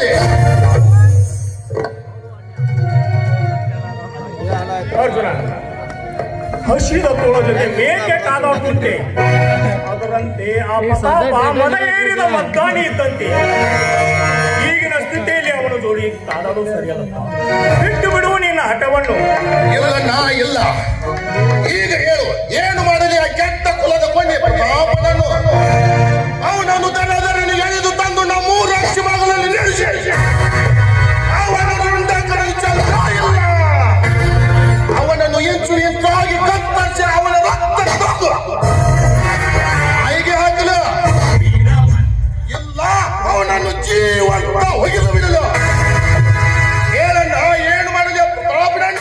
ಅಲ್ಲಿ ಅರ್ಜುನ, ಹಸಿದ ತೋಳ ಜೊತೆ ಮೇಕೆ ಕಾದಾಡುವಂತೆ ಅದರಂತೆ ಆ ಪ್ರತಾಪ ಮದ ಏರಿದ ಮದ್ದಾನಿ ಇದ್ದಂತೆ ಈಗಿನ ಸ್ಥಿತಿಯಲ್ಲಿ ಅವನ ಜೋಡಿ ಕಾದಾಡೋದು ಸರಿಯಲ್ಲ. ಬಿಟ್ಟು ಬಿಡುವ ನಿನ್ನ ಹಠವನ್ನು. ಇಲ್ಲ, ನಾ ಇಲ್ಲ. ಈಗ ಹೇಳು, ಏನು ಮಾಡಲಿ ಆ ಕೆಟ್ಟ ಕುಲದ ಕೊಂಡೆ ಪ್ರತಾಪ?